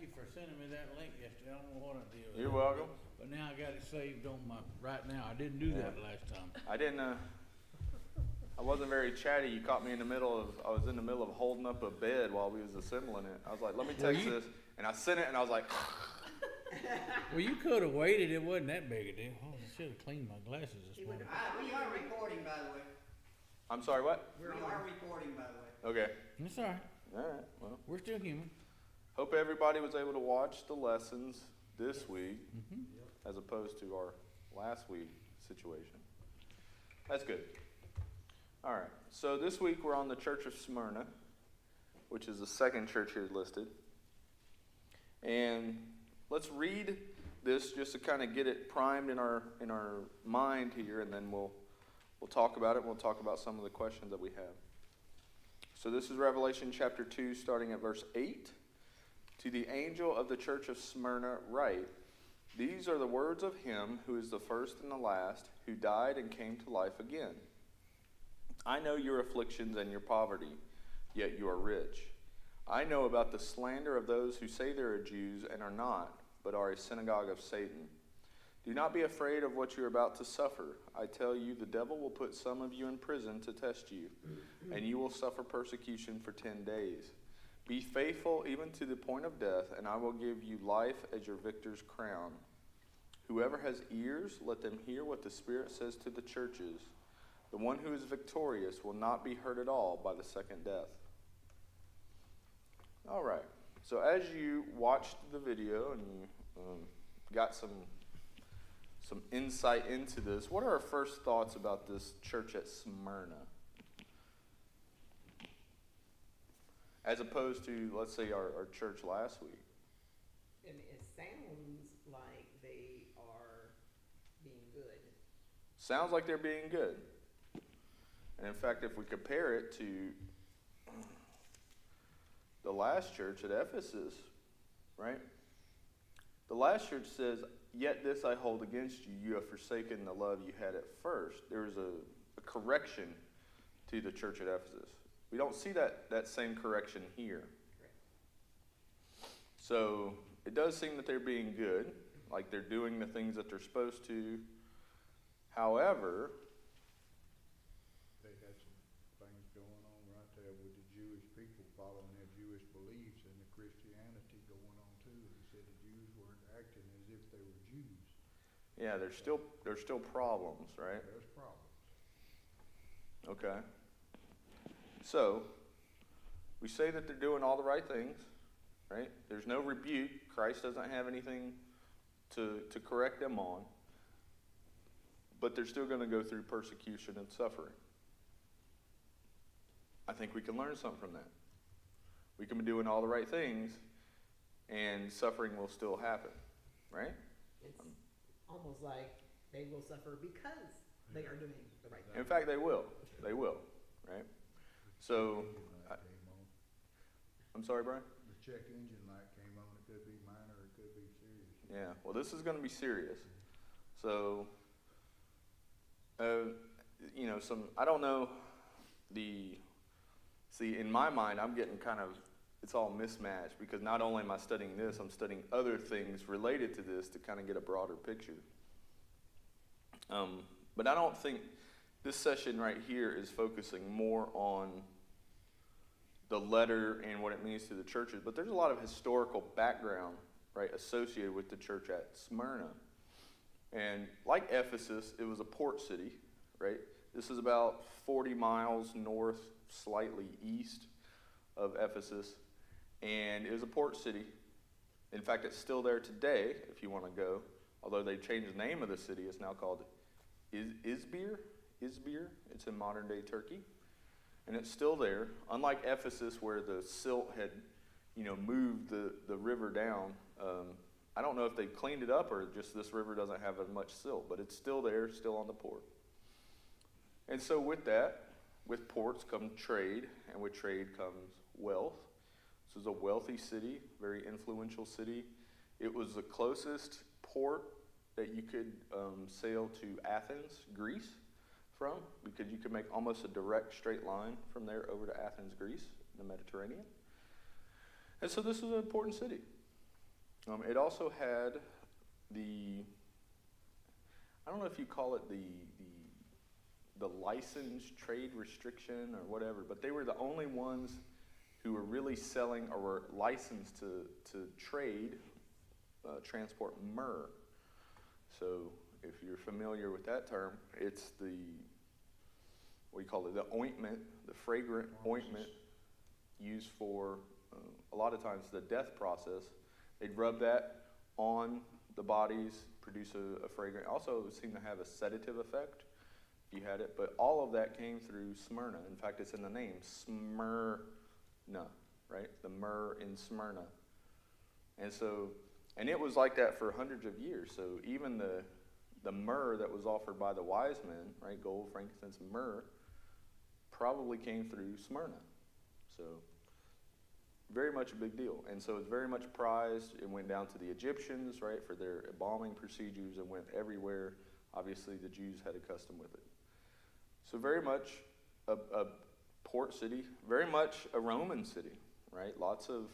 you for sending me that link yesterday. I don't know what I did with You're it. welcome. But now I got it saved on my, right now. I didn't do that last time. I didn't, I wasn't very chatty. You caught me in the middle of, I was in the middle of holding up a bed while we was assembling it. I was like, let me text this. And I sent it and I was like, Well, you could have waited. It wasn't that big a deal. Oh, I should have cleaned my glasses this morning. We are recording, by the way. I'm sorry, what? We are recording, by the way. Okay. It's all right. All right. Well, We're still human. hope everybody was able to watch the lessons this week Mm-hmm. as opposed to our last week situation. That's good. All right. So this week we're on the Church of Smyrna, which is the second church here listed. And let's read this just to kind of get it primed in our mind here, and then we'll talk about it. We'll talk about some of the questions that we have. So this is Revelation chapter 2, starting at verse 8. To the angel of the church of Smyrna write, these are the words of him who is the first and the last, who died and came to life again. I know your afflictions and your poverty, yet you are rich. I know about the slander of those who say they are Jews and are not, but are a synagogue of Satan. Do not be afraid of what you are about to suffer. I tell you, the devil will put some of you in prison to test you, and you will suffer persecution for 10 days. Be faithful even to the point of death, and I will give you life as your victor's crown. Whoever has ears, let them hear what the Spirit says to the churches. The one who is victorious will not be hurt at all by the second death. All right. So as you watched the video and you got some insight into this, what are our first thoughts about this church at Smyrna? As opposed to, let's say, our church last week. And it sounds like they are being good. Sounds like they're being good. And in fact, if we compare it to the last church at Ephesus, right? The last church says, yet this I hold against you, you have forsaken the love you had at first. There was a correction to the church at Ephesus. We don't see that same correction here. So it does seem that they're being good, like they're doing the things that they're supposed to. However, they had some things going on right there with the Jewish people following their Jewish beliefs and the Christianity going on too. He said the Jews weren't acting as if they were Jews. yeah, there's still problems, right? There's problems. Okay. So, we say that they're doing all the right things, right? There's no rebuke. Christ doesn't have anything to correct them on. But they're still going to go through persecution and suffering. I think we can learn something from that. We can be doing all the right things, and suffering will still happen, right? It's almost like they will suffer because they are doing the right thing. In fact, they will. They will, right? So, Engine light came on. I'm sorry, Brian? The check engine light came on. It could be minor, it could be serious. Yeah, well, this is going to be serious. So, I don't know, see, in my mind, I'm getting kind of, it's all mismatched because not only am I studying this, I'm studying other things related to this to kind of get a broader picture. But I don't think this session right here is focusing more on the letter and what it means to the churches, but there's a lot of historical background, right, associated with the church at Smyrna. And like Ephesus, it was a port city, right? This is about 40 miles north, slightly east of Ephesus, and it was a port city. In fact, it's still there today, if you want to go, although they changed the name of the city. It's now called Izmir. It's in modern-day Turkey. And it's still there. Unlike Ephesus, where the silt had, moved the river down. I don't know if they cleaned it up or just this river doesn't have as much silt, but it's still there, still on the port. And so with that, with ports come trade, and with trade comes wealth. This is a wealthy city, very influential city. It was the closest port that you could sail to Athens, Greece, from, because you could make almost a direct straight line from there over to Athens, Greece, in the Mediterranean. And so this is an important city. It also had I don't know if you call it the license trade restriction or whatever, but they were the only ones who were really selling or were licensed to trade, transport myrrh. So if you're familiar with that term, it's what do you call it, the ointment, the fragrant ointment used for a lot of times the death process. They'd rub that on the bodies, produce a fragrant. Also, it seemed to have a sedative effect if you had it. But all of that came through Smyrna. In fact, it's in the name, Smyrna, right? The myrrh in Smyrna. And it was like that for hundreds of years. So even the myrrh that was offered by the wise men, right? Gold, frankincense, myrrh, probably came through Smyrna. So very much a big deal. And so it's very much prized. It went down to the Egyptians, right, for their embalming procedures, and went everywhere. Obviously, the Jews had a custom with it. So very much a port city, very much a Roman city, right? Lots of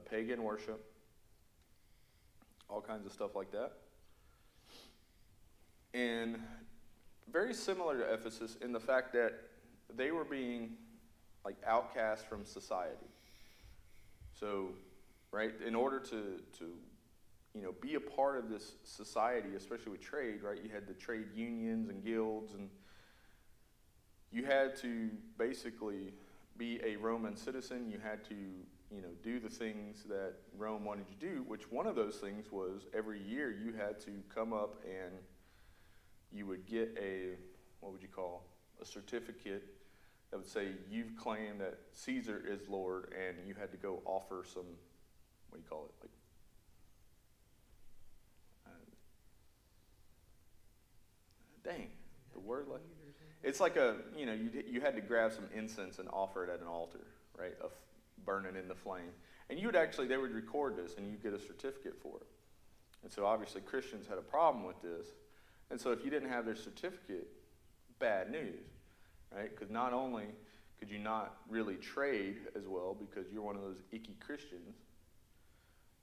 pagan worship, all kinds of stuff like that. And very similar to Ephesus in the fact that they were being like outcast from society. So, right, in order to be a part of this society, especially with trade, right, you had the trade unions and guilds, and you had to basically be a Roman citizen. You had to, do the things that Rome wanted you to do, which one of those things was every year you had to come up and you would get a certificate that would say you've claimed that Caesar is Lord, and you had to go offer some, it's like you had to grab some incense and offer it at an altar, right, of burning in the flame. And they would record this, and you'd get a certificate for it. And so obviously Christians had a problem with this. And so if you didn't have their certificate, bad news, right? Because not only could you not really trade as well because you're one of those icky Christians,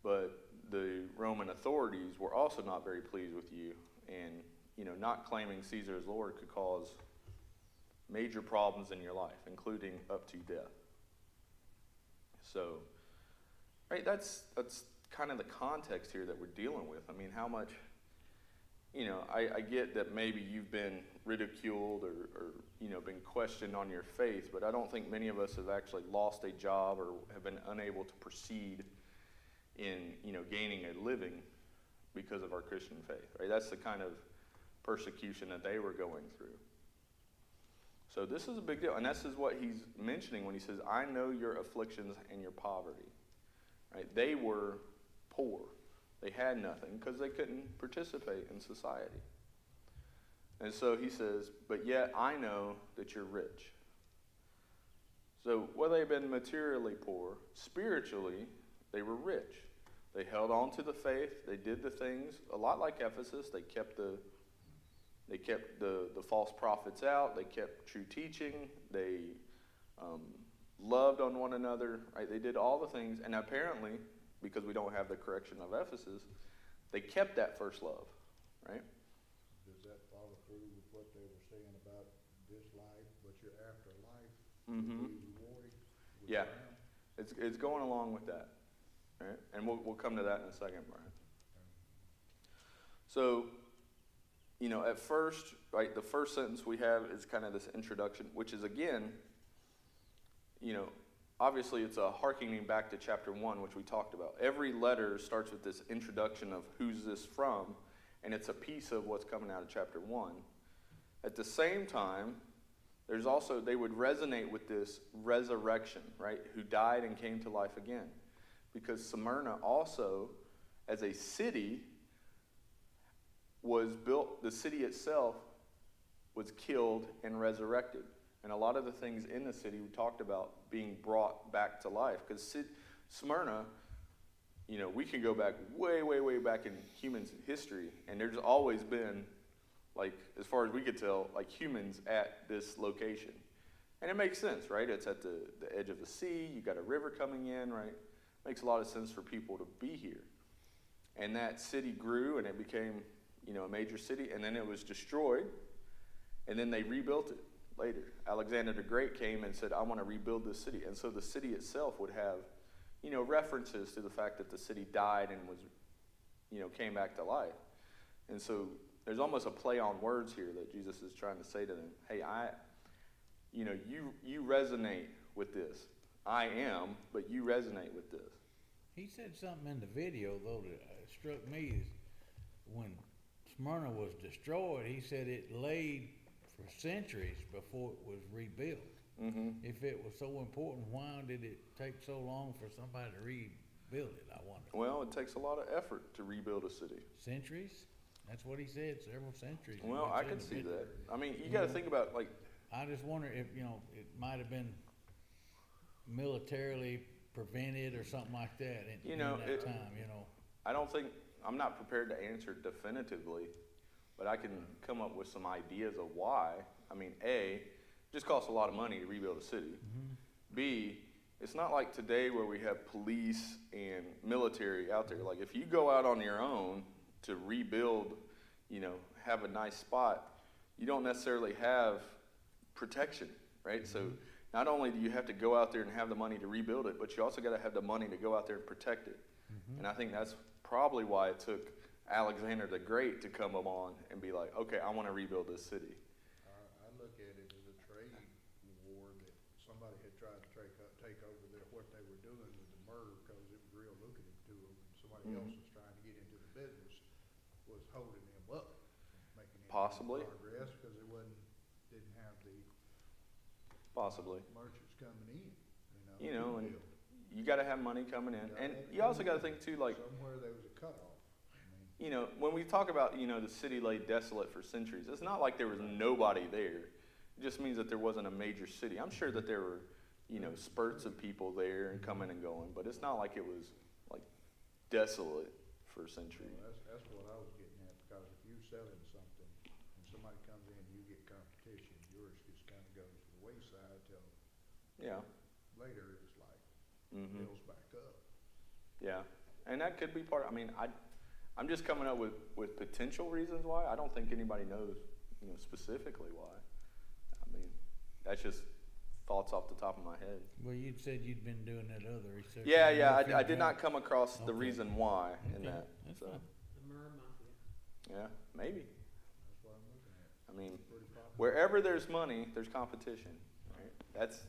but the Roman authorities were also not very pleased with you. And, not claiming Caesar as Lord could cause major problems in your life, including up to death. So, right, that's kind of the context here that we're dealing with. I mean, how much, I get that maybe you've been ridiculed or been questioned on your faith, but I don't think many of us have actually lost a job or have been unable to proceed in, gaining a living because of our Christian faith, right? That's the kind of persecution that they were going through. So this is a big deal, and this is what he's mentioning when he says, I know your afflictions and your poverty, right? They were poor. They had nothing because they couldn't participate in society. And so he says, but yet I know that you're rich. So while they've been materially poor, spiritually, they were rich. They held on to the faith. They did the things, a lot like Ephesus. They kept the false prophets out. They kept true teaching. They loved on one another. Right? They did all the things. And apparently, because we don't have the correction of Ephesus, they kept that first love. Right? Does that follow through with what they were saying about this life, but your afterlife Mm-hmm. will be rewarded with Yeah. Lamb? It's going along with that. Right? And we'll come to that in a second, Brian. So, at first, right, the first sentence we have is kind of this introduction, which is, again, obviously it's a harkening back to chapter 1, which we talked about. Every letter starts with this introduction of who's this from, and it's a piece of what's coming out of chapter 1. At the same time, there's also, they would resonate with this resurrection, right, who died and came to life again. Because Smyrna also, as a city, was built, the city itself was killed and resurrected. And a lot of the things in the city we talked about being brought back to life. Because Smyrna, we can go back way, way, way back in human history, and there's always been, like, as far as we could tell, like humans at this location. And it makes sense, right? It's at the edge of the sea. You got a river coming in, right? makes a lot of sense for people to be here. And that city grew and it became, a major city, and then it was destroyed, and then they rebuilt it later. Alexander the Great came and said, I want to rebuild this city. And so the city itself would have, references to the fact that the city died and was, came back to life. And so there's almost a play on words here that Jesus is trying to say to them. Hey, you resonate with this. I am, but you resonate with this. He said something in the video, though, that struck me is when Smyrna was destroyed, he said it laid for centuries before it was rebuilt. Mm-hmm. If it was so important, why did it take so long for somebody to rebuild it, I wonder? Well, it takes a lot of effort to rebuild a city. Centuries? That's what he said, several centuries. Well, I can see that. I mean, you got to think about, like, I just wonder if, it might have been militarily prevented or something like that in that time, I'm not prepared to answer definitively, but I can come up with some ideas of why. I mean, A, it just costs a lot of money to rebuild a city. Mm-hmm. B, it's not like today where we have police and military out there. Like, if you go out on your own to rebuild, have a nice spot, you don't necessarily have protection, right? So not only do you have to go out there and have the money to rebuild it, but you also got to have the money to go out there and protect it. Mm-hmm. And I think that's probably why it took Alexander the Great to come along and be like, okay, I want to rebuild this city. I look at it as a trade war that somebody had tried to take over what they were doing with the myrrh because it was real lucrative to them. And somebody else was trying to get into the business, was holding them up, making any Possibly. progress because it didn't have the Possibly. merchants coming in. And you got to have money coming in. And you also got to think, too, like, somewhere there was a cutoff. I mean, when we talk about, the city lay desolate for centuries, it's not like there was nobody there. It just means that there wasn't a major city. I'm sure that there were, spurts of people there and coming and going, but it's not like it was, like, desolate for centuries. Well, that's what I was getting at, because if you're selling something and somebody comes in and you get competition, yours just kind of goes to the wayside till Yeah. later it's like Mm-hmm. builds back up. Yeah. And that could be part, I'm just coming up with potential reasons why. I don't think anybody knows, specifically why. I mean, that's just thoughts off the top of my head. Well, you'd said you'd been doing that other research. Yeah, I did not come across the reason why in Okay, that. that's So, fine. The Myrrh Mafia. yeah, maybe. That's what I'm looking at. I mean, Pretty popular. wherever there's money, there's competition. Right? That's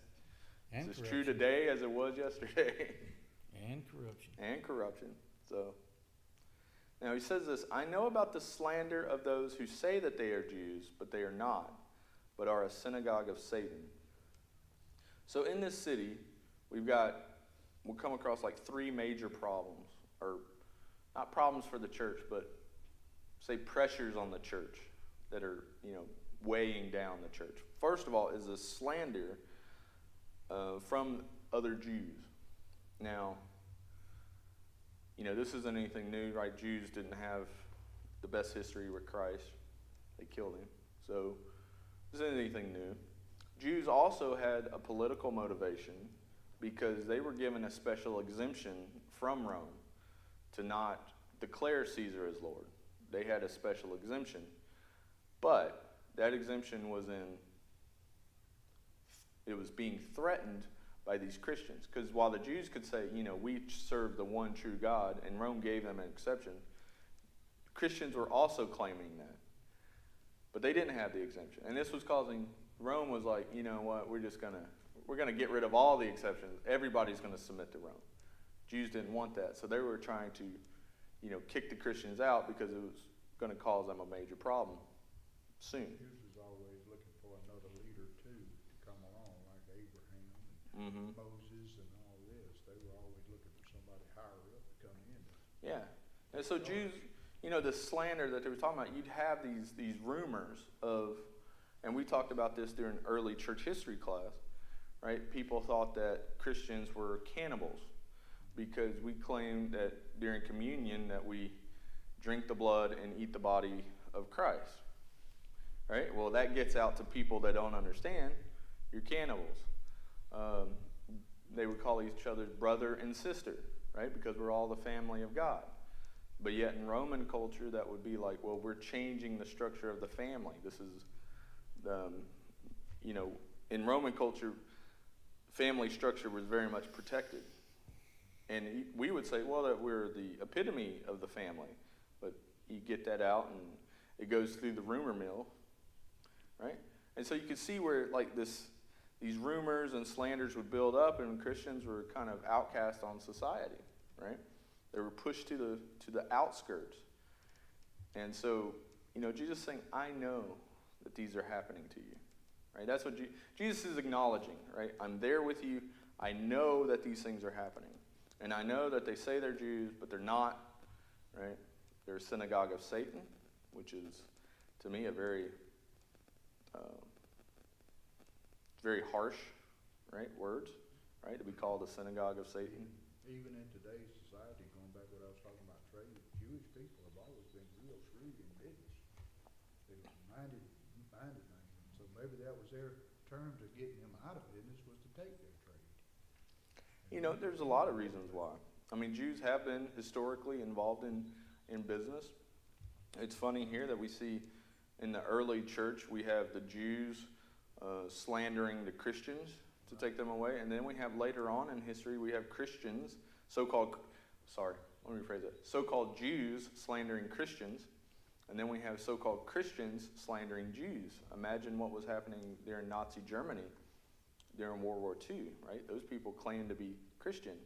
And as true corruption. today as it was yesterday. And corruption. And corruption. So, now he says this, I know about the slander of those who say that they are Jews, but they are not, but are a synagogue of Satan. So in this city, we'll come across like three major problems, or not problems for the church, but say pressures on the church that are, weighing down the church. First of all is the slander from other Jews. Now, this isn't anything new, right? Jews didn't have the best history with Christ. They killed him. So, this isn't anything new. Jews also had a political motivation because they were given a special exemption from Rome to not declare Caesar as Lord. They had a special exemption. But that exemption was being threatened by these Christians. Because while the Jews could say, we serve the one true God, and Rome gave them an exception, Christians were also claiming that. But they didn't have the exemption. And this was causing, Rome was like, you know what, we're going to get rid of all the exceptions. Everybody's going to submit to Rome. Jews didn't want that. So they were trying to, kick the Christians out because it was going to cause them a major problem soon. Jews was always looking for another leader too to come along, like Abraham and Mm-hmm. Moses and all this. They were always looking for somebody higher up to come in. Yeah. And so Jews, the slander that they were talking about, you'd have these rumors of, and we talked about this during early church history class, right? People thought that Christians were cannibals because we claimed that during communion that we drink the blood and eat the body of Christ, right? Well, that gets out to people that don't understand. You're cannibals. They would call each other brother and sister. right? Because we're all the family of God. But yet in Roman culture, that would be like, well, we're changing the structure of the family. This is, in Roman culture, family structure was very much protected. And we would say, well, that we're the epitome of the family. But you get that out and it goes through the rumor mill, right? And so you could see where like these rumors and slanders would build up, and Christians were kind of outcast on society, right? They were pushed to the outskirts. And so, Jesus is saying, I know that these are happening to you, right? That's what Jesus is acknowledging, right? I'm there with you. I know that these things are happening. And I know that they say they're Jews, but they're not, right? They're a synagogue of Satan, which is, to me, a very harsh, right, words, right, to be called a synagogue of Satan. Even in today's society, going back to what I was talking about trade, Jewish people have always been real shrewd in business. They were minded. So maybe that was their terms of getting them out of business, was to take their trade. There's a lot of reasons why. I mean, Jews have been historically involved in business. It's funny here that we see in the early church, we have the Jews slandering the Christians to take them away. And then we have later on in history, we have Christians, so-called Jews slandering Christians. And then we have so-called Christians slandering Jews. Imagine what was happening there in Nazi Germany during World War II, right? Those people claimed to be Christian.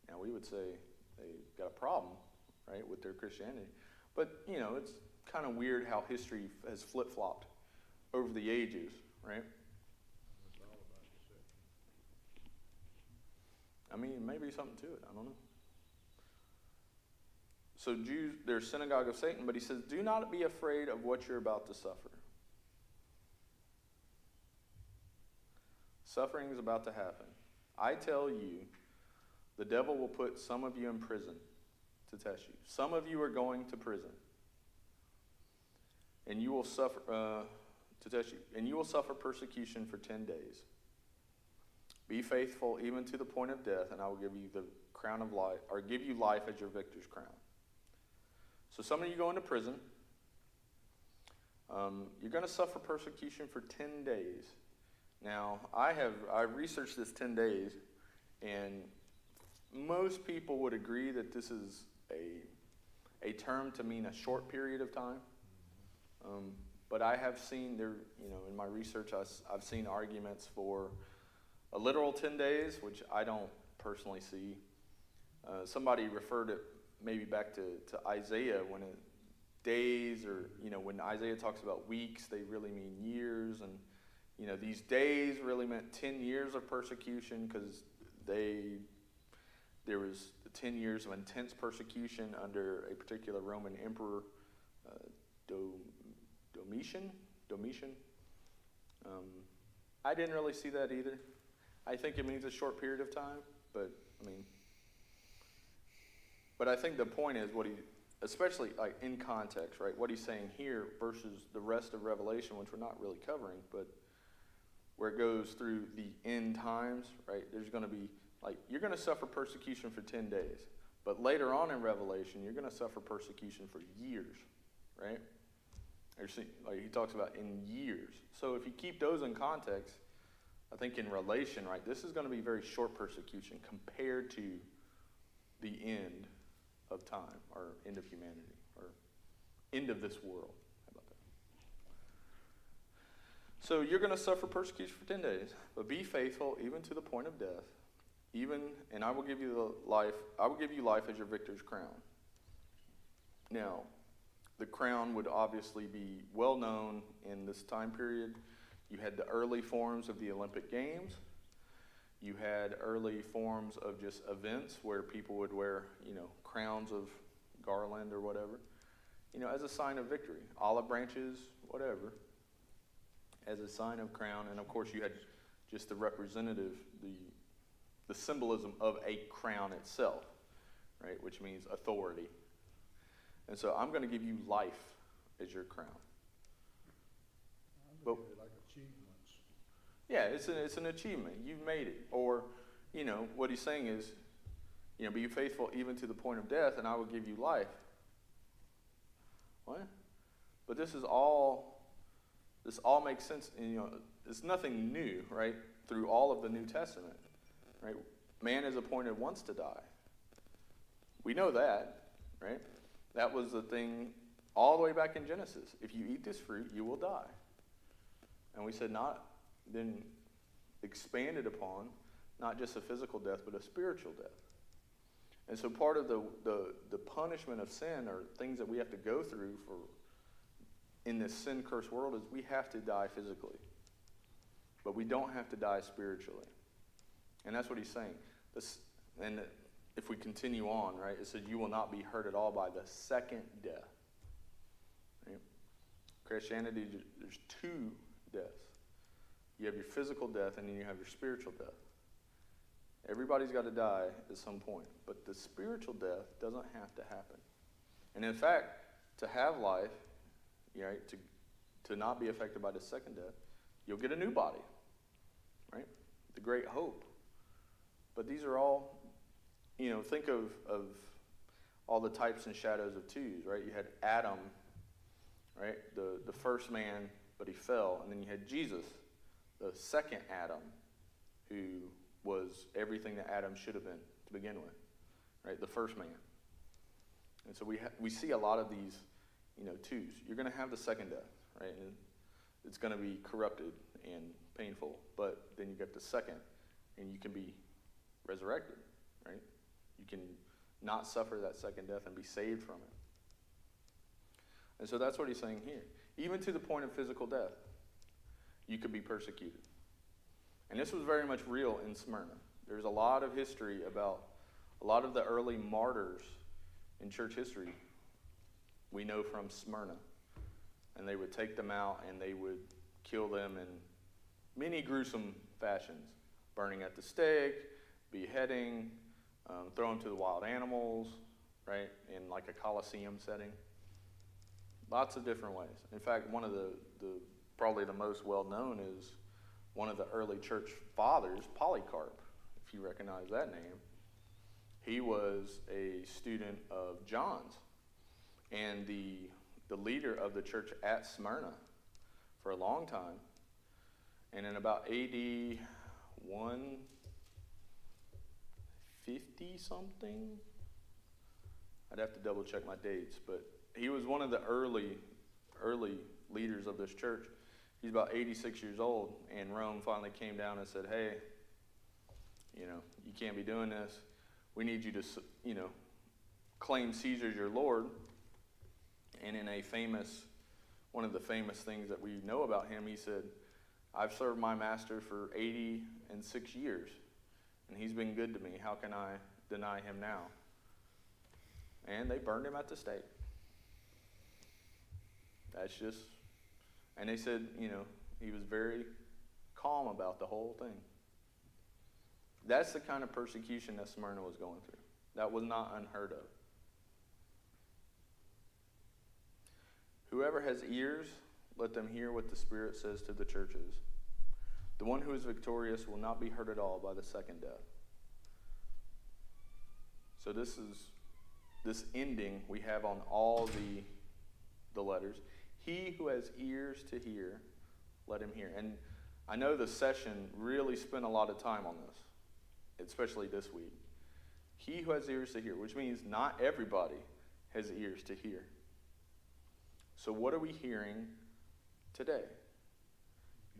Now we would say they got a problem, right, with their Christianity. But, it's kind of weird how history has flip-flopped over the ages, right? It's all about deception. I mean, maybe something to it. I don't know. So Jews, they're a synagogue of Satan, but he says, do not be afraid of what you're about to suffer. Suffering is about to happen. I tell you, the devil will put some of you in prison to test you. Some of you are going to prison. And you will suffer, to test you. And you will suffer persecution for 10 days. Be faithful even to the point of death, and I will give you the crown of life, or give you life as your victor's crown. So some of you go into prison. You're going to suffer persecution for 10 days. Now, I researched this 10 days, and most people would agree that this is a term to mean a short period of time. But I have seen there, in my research, I've seen arguments for a literal 10 days, which I don't personally see. Somebody referred it maybe back to Isaiah when days, or, when Isaiah talks about weeks, they really mean years. And, these days really meant 10 years of persecution, because there was 10 years of intense persecution under a particular Roman emperor, Domitian. I didn't really see that either. I think it means a short period of time, but I think the point is especially like in context, right? What he's saying here versus the rest of Revelation, which we're not really covering, but where it goes through the end times, right? There's going to be you're going to suffer persecution for 10 days, but later on in Revelation, you're going to suffer persecution for years, right? He talks about in years. So if you keep those in context, I think in relation, right, this is going to be very short persecution compared to the end of time, or end of humanity, or end of this world. How about that? So you're going to suffer persecution for 10 days, but be faithful even to the point of death. And I will give you life as your victor's crown. Now, the crown would obviously be well known in this time period. You had the early forms of the Olympic Games. You had early forms of just events where people would wear, crowns of garland or whatever, as a sign of victory. Olive branches, whatever, as a sign of crown. And of course you had just the representative, the symbolism of a crown itself, right, which means authority. And so I'm going to give you life as your crown. I look at it like achievements. Yeah, it's an achievement. You've made it. Or, what he's saying is, be faithful even to the point of death, and I will give you life. What? But this all makes sense, and it's nothing new, right? Through all of the New Testament, right? Man is appointed once to die. We know that, right? That was the thing all the way back in Genesis. If you eat this fruit, you will die. And we said then expanded upon not just a physical death, but a spiritual death. And so part of the punishment of sin, or things that we have to go through in this sin-cursed world, is we have to die physically. But we don't have to die spiritually. And that's what he's saying. And if we continue on, right, it says you will not be hurt at all by the second death. Right? Christianity, there's two deaths. You have your physical death, and then you have your spiritual death. Everybody's got to die at some point, but the spiritual death doesn't have to happen. And in fact, to have life, right, to not be affected by the second death, you'll get a new body, right? The great hope. But these are all, think of all the types and shadows of twos, right? You had Adam, right, the first man, but he fell. And then you had Jesus, the second Adam, who was everything that Adam should have been to begin with, right? The first man. And so we see a lot of these, twos. You're going to have the second death, right? And it's going to be corrupted and painful. But then you get the second, and you can be resurrected, right? You can not suffer that second death and be saved from it. And so that's what he's saying here. Even to the point of physical death, you could be persecuted. And this was very much real in Smyrna. There's a lot of history about a lot of the early martyrs in church history we know from Smyrna. And they would take them out and they would kill them in many gruesome fashions. Burning at the stake, beheading, throw them to the wild animals, right, in like a Colosseum setting. Lots of different ways. In fact, one of the probably the most well-known is one of the early church fathers, Polycarp, if you recognize that name. He was a student of John's and the leader of the church at Smyrna for a long time. And in about AD 150 something, I'd have to double check my dates, but he was one of the early leaders of this church. He's about 86 years old, and Rome finally came down and said, hey, you can't be doing this. We need you to, claim Caesar as your Lord. And in one of the famous things that we know about him, he said, I've served my master for 86 years, and he's been good to me. How can I deny him now? And they burned him at the stake. And they said, he was very calm about the whole thing. That's the kind of persecution that Smyrna was going through. That was not unheard of. Whoever has ears, let them hear what the Spirit says to the churches. The one who is victorious will not be hurt at all by the second death. So this ending we have on all the letters. He who has ears to hear, let him hear. And I know the session really spent a lot of time on this, especially this week. He who has ears to hear, which means not everybody has ears to hear. So what are we hearing today?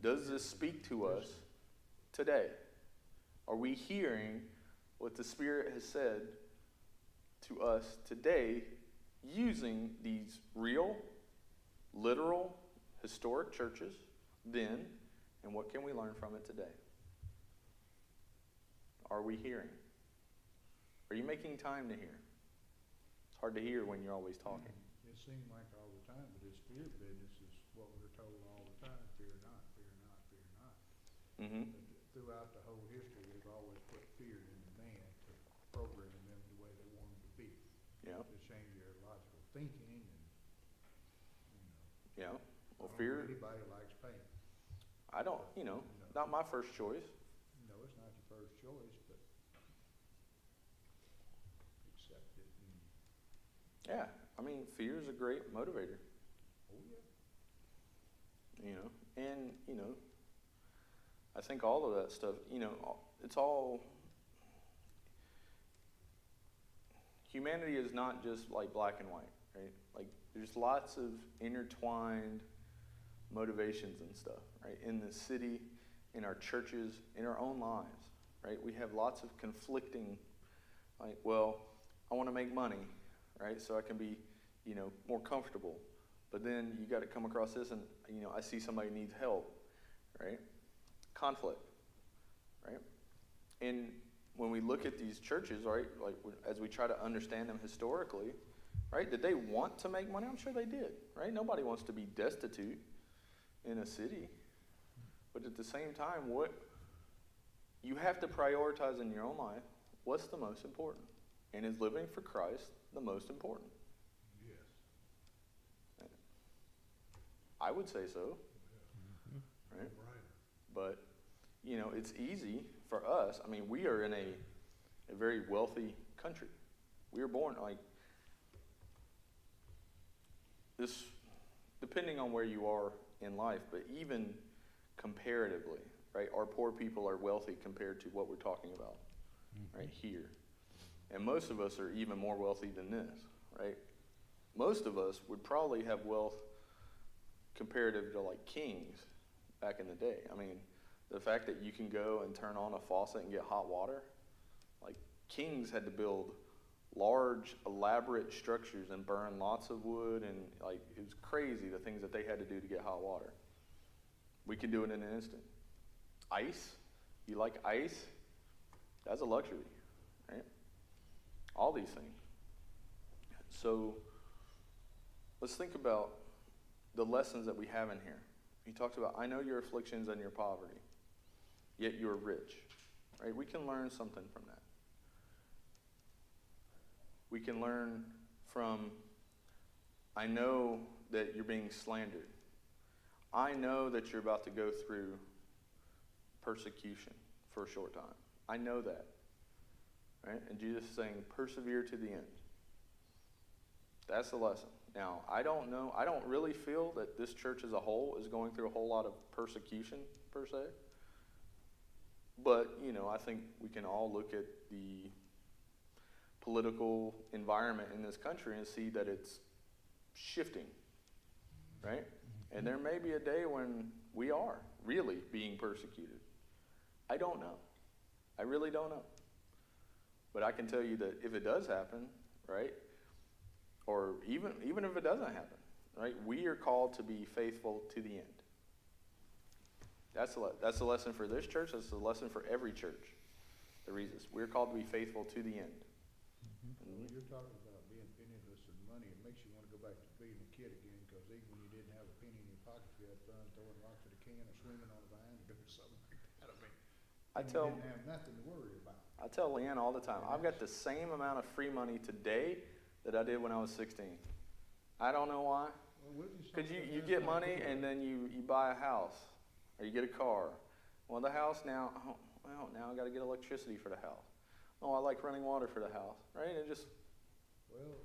Does this speak to us today? Are we hearing what the Spirit has said to us today using these real, literal, historic churches then, and what can we learn from it today? Are we hearing? Are you making time to hear? It's hard to hear when you're always talking. It seems like all the time, but this fear business is what we're told all the time, fear not, fear not, fear not. Mm-hmm. But throughout the whole history, they've always put fear in the man to program them the way they want them to be. Yeah. To change their logical thinking and, Yeah. Well, I don't know fear, anybody likes pain. I don't, not my first choice. No, it's not your first choice, but I mean, fear is a great motivator, Oh, yeah. you know, and, you know, I think all of that stuff, you know, it's all, humanity is not just like black and white, right? Like, there's lots of intertwined motivations and stuff, right? In the city, in our churches, in our own lives, right? We have lots of conflicting, like, well, I want to make money, right? So I can be, you know, more comfortable. But then you got to come across this and, you know, I see somebody needs help, right? Conflict, right? And when we look at these churches, right, like as we try to understand them historically, right, did they want to make money? I'm sure they did, right? Nobody wants to be destitute in a city. But at the same time, what you have to prioritize in your own life, what's the most important? And is living for Christ the most important? Yes. I would say so, Yeah. right? Right. But, you know, it's easy for us. I mean, we are in a very wealthy country. We were born, like, this, depending on where you are in life, but even comparatively, right, our poor people are wealthy compared to what we're talking about, right, here. And most of us are even more wealthy than this, right? Most of us would probably have wealth comparative to, like, kings back in the day. I mean, the fact that you can go and turn on a faucet and get hot water, like, kings had to build large, elaborate structures and burn lots of wood, and, like, it was crazy the things that they had to do to get hot water. We can do it in an instant. Ice, you like ice? That's a luxury, right? All these things. So let's think about the lessons that we have in here. He talks about, I know your afflictions and your poverty, yet you are rich, right? We can learn something from that. We can learn from, I know that you're being slandered. I know that you're about to go through persecution for a short time. I know that, right? And Jesus is saying, persevere to the end. That's the lesson. Now, I don't know, I don't really feel that this church as a whole is going through a whole lot of persecution, per se. But, you know, I think we can all look at the political environment in this country and see that it's shifting, right? And there may be a day when we are really being persecuted. I don't know. I really don't know. But I can tell you that if it does happen, right, or even if it doesn't happen, right, we are called to be faithful to the end. That's the lesson for this church. That's the lesson for every church. The reasons we're called to be faithful to the end. Well, you're talking about being penniless and money. It makes you want to go back to being a kid again, because even when you didn't have a penny in your pocket, you had fun throwing rocks at a can or swinging on a vine or doing something like that. I mean, you didn't have nothing to worry about. I tell Leanne all the time, I've got the same amount of free money today that I did when I was 16. I don't know why. Well, Because you get money and then you buy a house or you get a car. Well, the house now, now I got to get electricity for the house. Oh, I like running water for the house, right? It just, Well,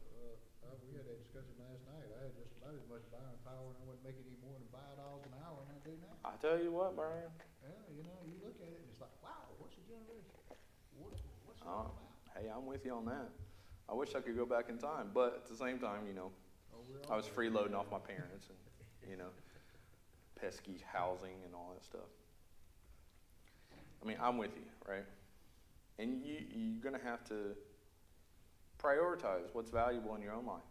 we had that discussion last night. I had just about as much buying power, and I wouldn't make any more than $5 an hour than I do now. I tell you what, Brian. Yeah, you know, you look at it and it's like, wow, what's the generation? What's it all about? Hey, I'm with you on that. I wish I could go back in time, but at the same time, you know, Oh, we're I all was freeloading off my parents and, you know, pesky housing and all that stuff. I mean, I'm with you, right? And you're going to have to prioritize what's valuable in your own life.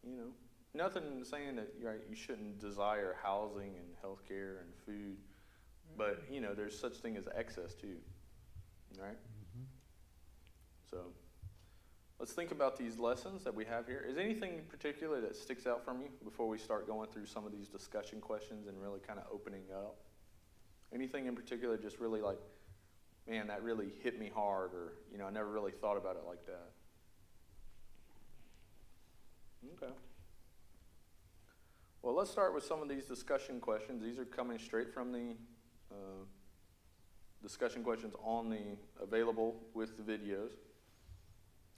You know, nothing saying that you shouldn't desire housing and healthcare and food, but, you know, there's such thing as excess too, right? So let's think about these lessons that we have here. Is anything in particular that sticks out from you before we start going through some of these discussion questions and really kind of opening it up? Anything in particular just really like, man, that really hit me hard, or, you know, I never really thought about it like that? Okay. Well, let's start with some of these discussion questions. These are coming straight from the discussion questions on the available with the videos.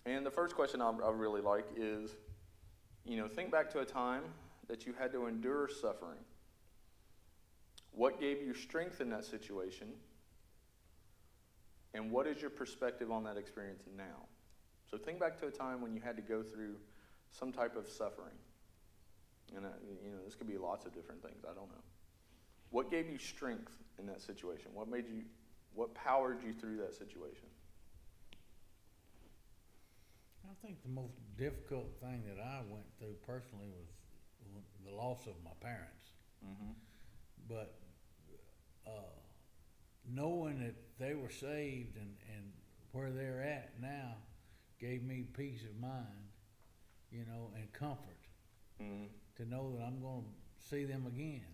And the first question I really like is, think back to a time that you had to endure suffering. What gave you strength in that situation? And what is your perspective on that experience now? So think back to a time when you had to go through some type of suffering. And, this could be lots of different things. I don't know. What gave you strength in that situation? What powered you through that situation? I think the most difficult thing that I went through personally was the loss of my parents. Mm-hmm. But knowing that they were saved and where they're at now gave me peace of mind, and comfort Mm-hmm. to know that I'm going to see them again,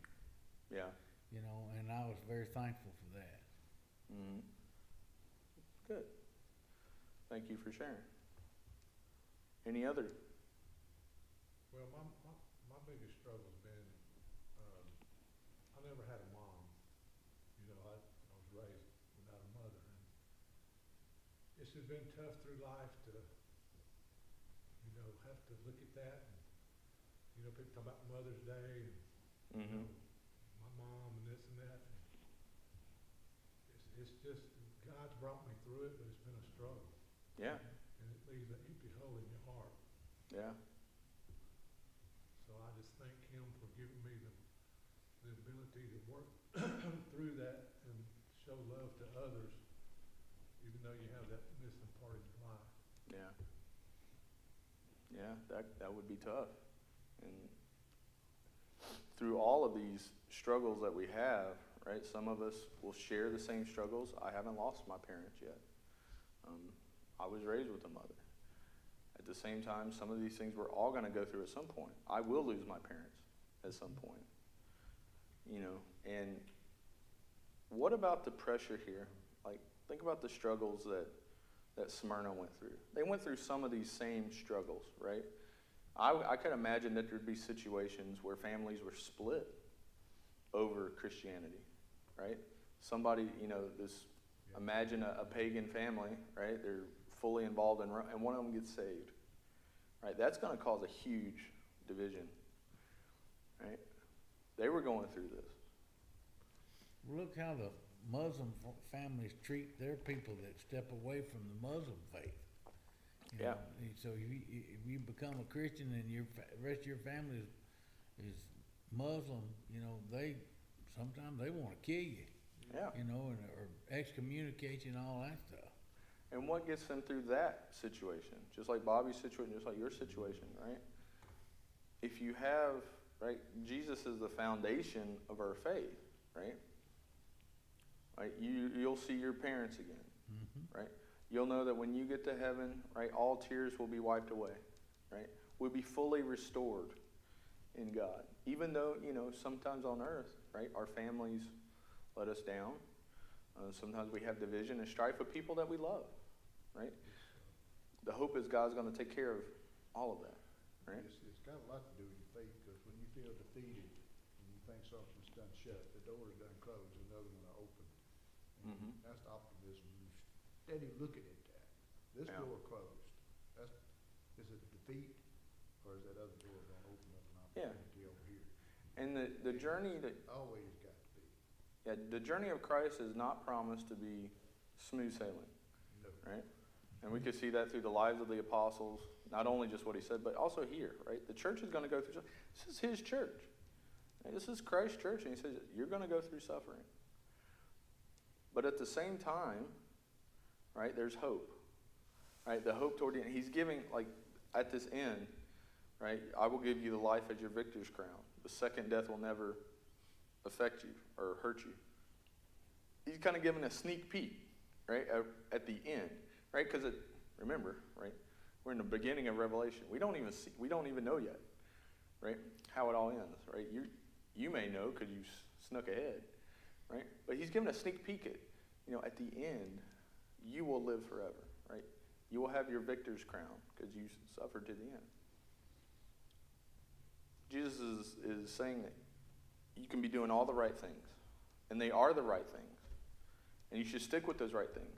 Yeah. and I was very thankful for that. Mm-hmm. Good. Thank you for sharing. Any other? Well, my biggest struggle's been, I never had a mom. I was raised without a mother. And it's just been tough through life to, have to look at that. And, people talk about Mother's Day and, Mm-hmm. my mom and this and that. And it's just, God's brought me through it, but it's been a struggle. Yeah. And it leaves an empty hole in your heart. Yeah. So I just thank him for giving me the ability to work through that and show love to others, even though you have that missing part in your life. Yeah. Yeah, that would be tough. And through all of these struggles that we have, right, some of us will share the same struggles. I haven't lost my parents yet. I was raised with a mother. At the same time, some of these things we're all going to go through at some point. I will lose my parents at some point. And what about the pressure here? Like, think about the struggles that Smyrna went through. They went through some of these same struggles, right? I could imagine that there'd be situations where families were split over Christianity, right? Somebody, imagine a pagan family, right? They're fully involved in Rome, and one of them gets saved, right? That's going to cause a huge division, right? They were going through this. Look how the Muslim families treat their people that step away from the Muslim faith. Yeah. And so if you become a Christian and your rest of your family is Muslim, sometimes they want to kill you. Yeah. Or excommunicate you and all that stuff. And what gets them through that situation? Just like Bobby's situation, just like your situation, right? If you have, right, Jesus is the foundation of our faith, right? Right, you'll see your parents again, Mm-hmm. right? You'll know that when you get to heaven, right, all tears will be wiped away, right? We'll be fully restored in God. Even though, sometimes on earth, right, our families let us down. Sometimes we have division and strife with people that we love, right? The hope is God's going to take care of all of that, right? It's got a lot to do with your faith, because when you feel defeated and you think something's done shut, the door is done closed, and the other one are open. And Mhm. that's the optimism. You steady looking at that. This Yeah. door closed. Is it defeat, or is that other door going to open up an Yeah. opportunity over here? And the journey that Always got to be. Yeah, the journey of Christ is not promised to be smooth sailing, No. right? And we could see that through the lives of the apostles, not only just what he said, but also here, right? The church is going to go through, this is his church. Right? This is Christ's church, and he says, you're going to go through suffering. But at the same time, right, there's hope, right? The hope toward the end. He's giving, like, at this end, right, I will give you the life as your victor's crown. The second death will never affect you or hurt you. He's kind of giving a sneak peek, right, at the end, right? Because remember, right, we're in the beginning of Revelation. We don't even know yet, right, how it all ends, right? You may know because you snuck ahead, right? But he's giving a sneak peek at the end, you will live forever, right? You will have your victor's crown because you suffered to the end. Jesus is saying that you can be doing all the right things, and they are the right things, and you should stick with those right things,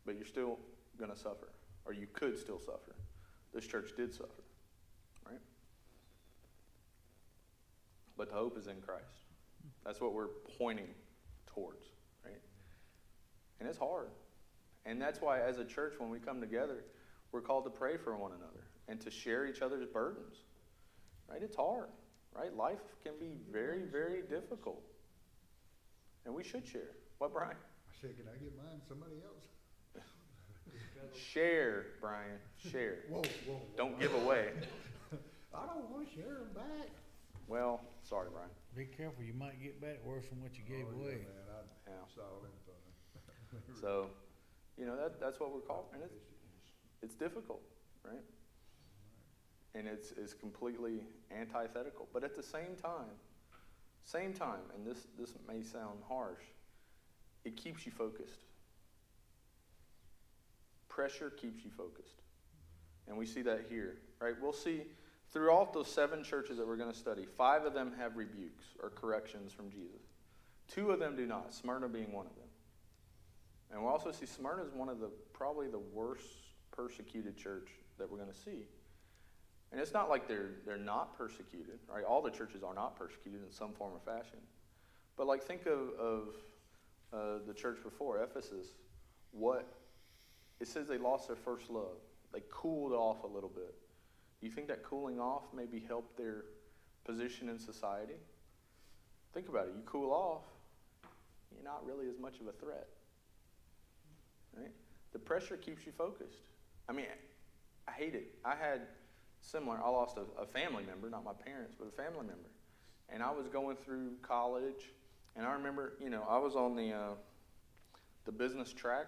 but you're still going to suffer, or you could still suffer. This church did suffer, right? But the hope is in Christ. That's what we're pointing towards, right? And it's hard. And that's why as a church, when we come together, we're called to pray for one another and to share each other's burdens, right? It's hard, right? Life can be very, very difficult. And we should share. What, Brian? I said, can I get mine to somebody else? Share, Brian. Share. Whoa. Don't give away. I don't want to share them back. Well, sorry, Brian. Be careful, you might get back worse than what you gave Oh, away. yeah, man, Yeah. I saw them funny. So, that's what we're called. And it's difficult, right? And it's completely antithetical. But at the same time, and this may sound harsh, it keeps you focused. Pressure keeps you focused. And we see that here, right? We'll see throughout those 7 churches that we're going to study, 5 of them have rebukes or corrections from Jesus. 2 of them do not, Smyrna being one of them. And we'll also see Smyrna is one of probably the worst persecuted church that we're going to see. And it's not like they're not persecuted, right? All the churches are not persecuted in some form or fashion. But like think of the church before, Ephesus. It says they lost their first love. They cooled off a little bit. Do you think that cooling off maybe helped their position in society? Think about it. You cool off, you're not really as much of a threat. Right? The pressure keeps you focused. I mean, I hate it. I lost a family member, not my parents, but a family member. And I was going through college, and I remember, I was on the business track,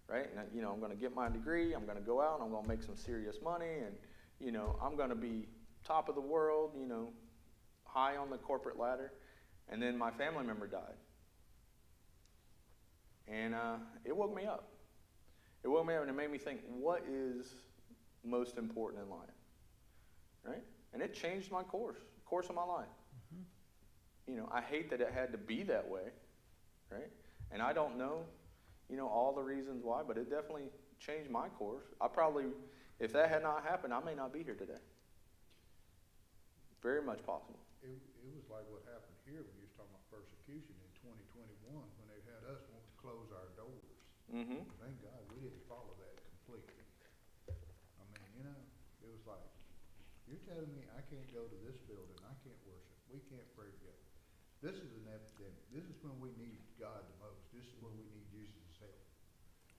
right? And, I'm going to get my degree, I'm going to go out, and I'm going to make some serious money, and, I'm going to be top of the world, high on the corporate ladder. And then my family member died. And it woke me up. It woke me up and it made me think, what is most important in life? Right? And it changed my course of my life. Mm-hmm. I hate that it had to be that way, right? And I don't know, all the reasons why, but it definitely changed my course. If that had not happened, I may not be here today. Very much possible. It was like what happened here when you was talking about persecution in 2021 when they had us want to close our doors. Mm-hmm. Thank God we didn't follow that completely. I mean, it was like, you're telling me I can't go to this building, I can't worship, we can't pray together. This is an epidemic. This is when we need God the most. This is when we need Jesus' help.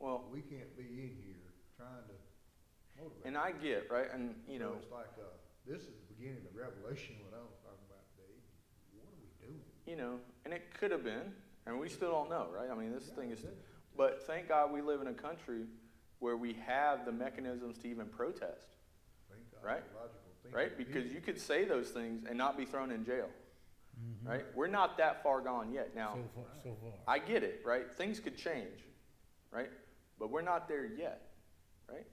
Well, We can't be in here trying to motivate. and I get, right? And, So it's like, this is the beginning of Revelation, what I was talking about, Dave. What are we doing? and it could have been, and we still don't know, right? I mean, this thing is, Yeah, but thank God we live in a country where we have the mechanisms to even protest, thank God right? for logical thinking. right? Because you could say those things and not be thrown in jail, Mhm. right? We're not that far gone yet. Now, So far. I get it, right? Things could change, right? But we're not there yet, right?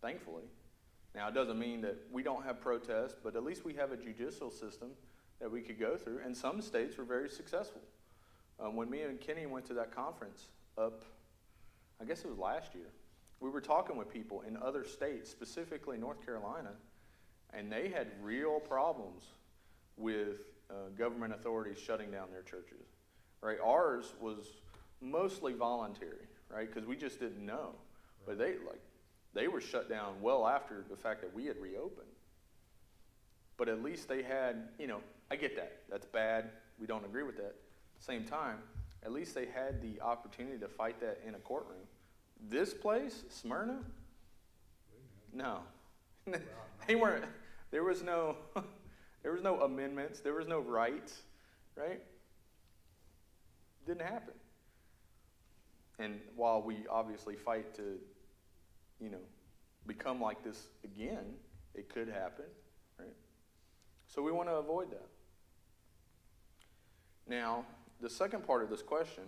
Thankfully. Now, it doesn't mean that we don't have protests, but at least we have a judicial system that we could go through, and some states were very successful. When me and Kenny went to that conference up, I guess it was last year, we were talking with people in other states, specifically North Carolina, and they had real problems with government authorities shutting down their churches, right? Ours was mostly voluntary, right? Because we just didn't know. But they were shut down well after the fact that we had reopened. But at least they had, I get that. That's bad. We don't agree with that. Same time, at least they had the opportunity to fight that in a courtroom. This place, Smyrna, no. They weren't, there was no amendments, there was no rights, right? Didn't happen. And while we obviously fight to, become like this again, it could happen, right? So we want to avoid that. Now, the second part of this question,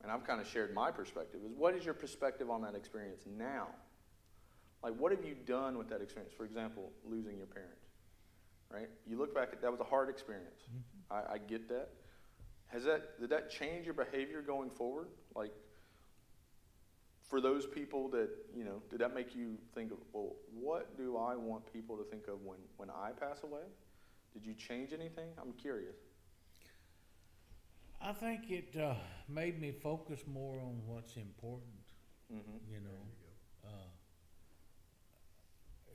and I've kind of shared my perspective, is what is your perspective on that experience now? Like, what have you done with that experience? For example, losing your parent, right? You look back, that was a hard experience. I get that. Did that change your behavior going forward? Like, for those people that, you know, did that make you think of, well, what do I want people to think of when I pass away? Did you change anything? I'm curious. I think it made me focus more on what's important. Mm-hmm. You know,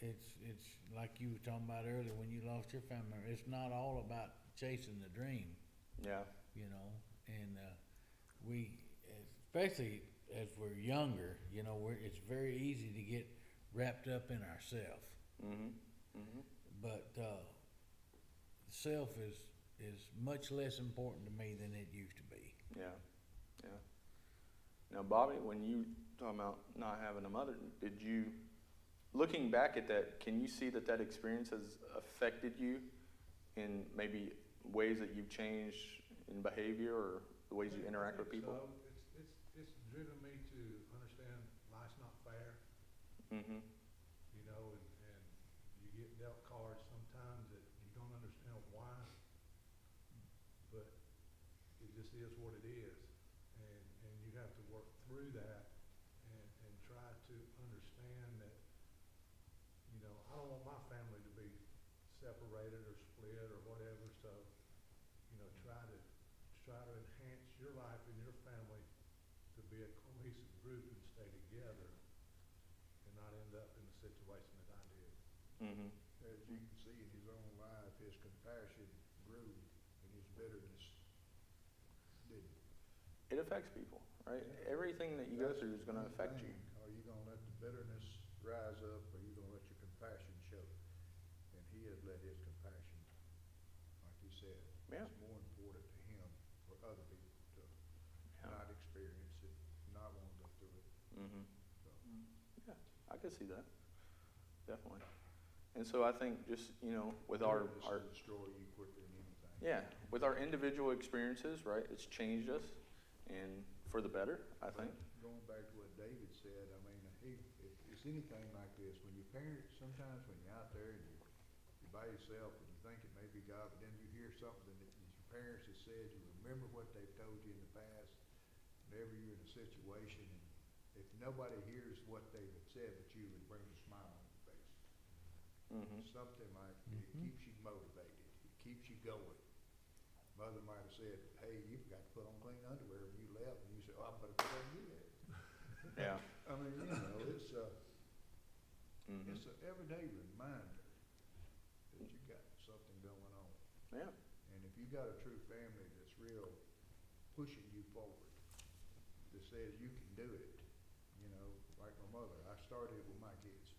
it's like you were talking about earlier when you lost your family member. It's not all about chasing the dream. Yeah. You know, and we, especially as we're younger, you know, it's very easy to get wrapped up in ourself. Mm-hmm. Mm-hmm. But self is much less important to me than it used to be. Yeah. Yeah. Now, Bobby, when you talking about not having a mother, did you, looking back at that, can you see that experience has affected you in maybe ways that you've changed in behavior or the ways you interact with people? So it's driven me to understand life's not fair, Mm-hmm. you know, and you get dealt cards sometimes that you don't understand why, but it just is what it is. And you have to work through that and try to understand that, you know, I don't want my family to be separated or split or whatever, so, you know, try to enhance your life and your family to be a cohesive group and stay together and not end up in the situation that I did. Mm-hmm. As you can see in his own life, his compassion grew and his bitterness didn't. It affects people, right? Yeah. Everything that you go through is going to affect you. Are you gonna let the bitterness rise up, or are you gonna let your compassion show? And he has let his compassion, like you said, Yeah. it's more important to him for other people to Yeah. not experience it, not want to go through it. Mm-hmm. So, Yeah, I could see that, definitely. And so I think just, you know, with our bitterness will destroy you quicker than anything. yeah, with our individual experiences, right, it's changed us, and for the better, I think. Going back to what David said, I mean, if it's anything like this, when your parents, sometimes when you're out there and you're by yourself and you think it may be God, but then you hear something that your parents have said, you remember what they've told you in the past, whenever you're in a situation, and if nobody hears what they have said but you, it brings a smile on your face. Mm-hmm. Something like, it Mhm. keeps you motivated, it keeps you going. Mother might have said, hey, you forgot to put on clean underwear when you left, and you said, oh, I better put on new that. Yeah. I mean, you know, Mm-hmm. it's an everyday reminder that you got something going on. Yeah. And if you got a true family that's real pushing you forward, that says you can do it, you know, like my mother, I started with my kids.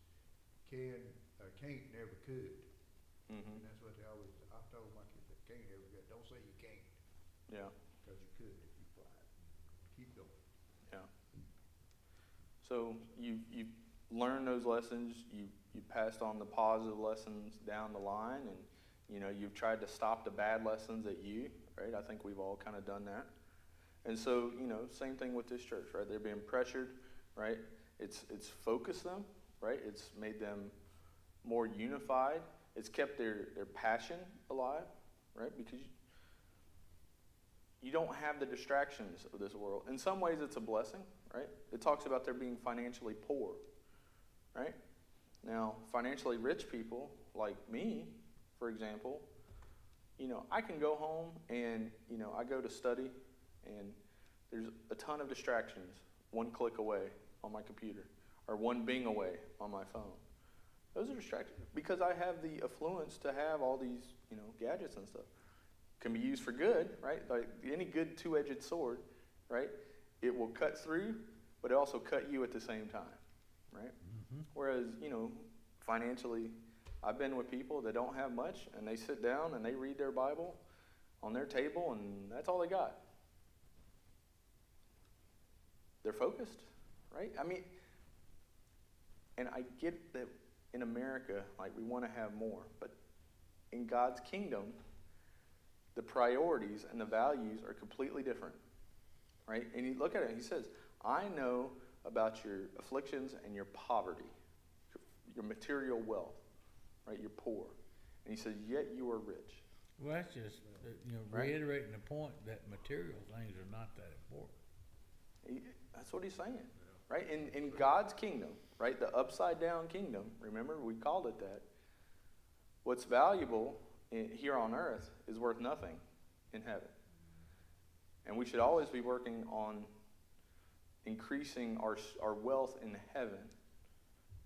Can't, never could. Mm-hmm. And that's what they always, I've told my kids, that can't never could. Don't say you can't, Yeah. because you could if you tried. Keep going. Yeah. So you've learned those lessons. You passed on the positive lessons down the line, and you know you've tried to stop the bad lessons at you. Right. I think we've all kind of done that. And so you know, same thing with this church. Right. They're being pressured. Right. It's focused them. Right. It's made them more unified. It's kept their passion alive. Right. Because you don't have the distractions of this world. In some ways, it's a blessing, right? It talks about there being financially poor, right? Now, financially rich people like me, for example, you know, I can go home and, you know, I go to study and there's a ton of distractions one click away on my computer or one Bing away on my phone. Those are distractions because I have the affluence to have all these, you know, gadgets and stuff. Can be used for good, right? Like any good two-edged sword, right? It will cut through, but it also cut you at the same time, right? Mm-hmm. Whereas, you know, financially, I've been with people that don't have much, and they sit down and they read their Bible on their table, and that's all they got. They're focused, right? I mean, and I get that in America, like we want to have more, but in God's kingdom, the priorities and the values are completely different, right? And you look at it, he says, I know about your afflictions and your poverty, your material wealth, right? You're poor. And he says, yet you are rich. Well, that's just, you know, Right. reiterating the point that material things are not that important. That's what he's saying. right? In God's kingdom, right? The upside down kingdom, remember, we called it that. What's valuable here on earth is worth nothing in heaven. And we should always be working on increasing our wealth in heaven.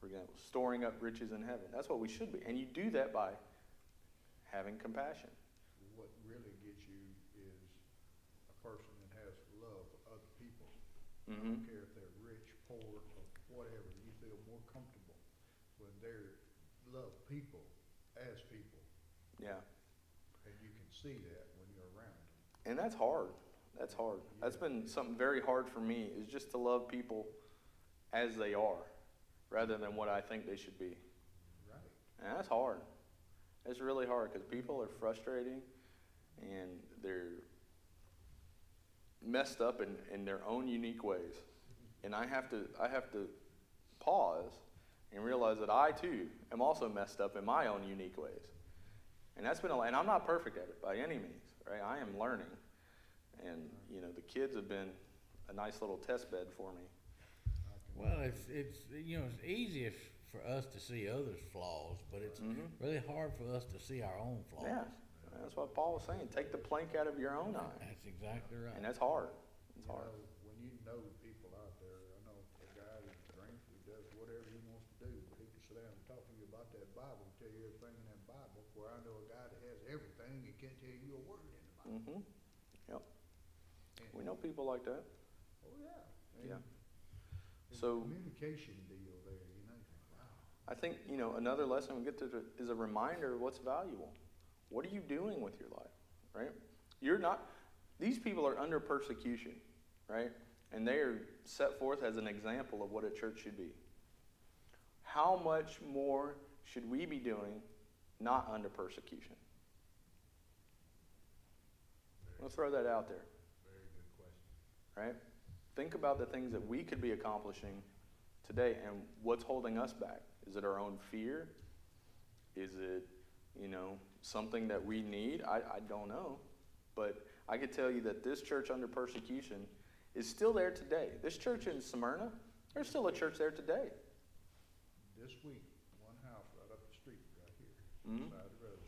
For example, storing up riches in heaven. That's what we should be. And you do that by having compassion. What really gets you is a person that has love for other people. I don't care if they're rich, poor, or whatever. You feel more comfortable when they love people as people. Yeah. And you can see that when you're around them. And that's hard. That's hard. That's been something very hard for me, is just to love people as they are, rather than what I think they should be. Right. And that's hard. It's really hard because people are frustrating and they're messed up in their own unique ways. And I have to pause and realize that I too am also messed up in my own unique ways. And that's been and I'm not perfect at it by any means, right? I am learning. And the kids have been a nice little test bed for me. Well, it's easiest for us to see others' flaws, but it's really hard for us to see our own flaws. Yeah, that's what Paul was saying. Take the plank out of your own eye. That's exactly right. And that's hard. It's hard. When you know people out there, I know a guy that drinks, he does whatever he wants to do, but he can sit down and talk to you about that Bible and tell you everything in that Bible, where I know a guy that has everything and can't tell you a word in the Bible. Yep. We know people like that. Oh, yeah. Yeah. It's So- a communication deal there, you know. Wow. I think, another lesson we get to is a reminder of what's valuable. What are you doing with your life, right? These people are under persecution, right? And they are set forth as an example of what a church should be. How much more should we be doing not under persecution? I'll throw that out there. Very good question. Right? Think about the things that we could be accomplishing today and what's holding us back. Is it our own fear? Is it, something that we need? I don't know. But I could tell you that this church under persecution is still there today. This church in Smyrna, there's still a church there today. This week, one house right up the street, right here, Mhm. side of the road.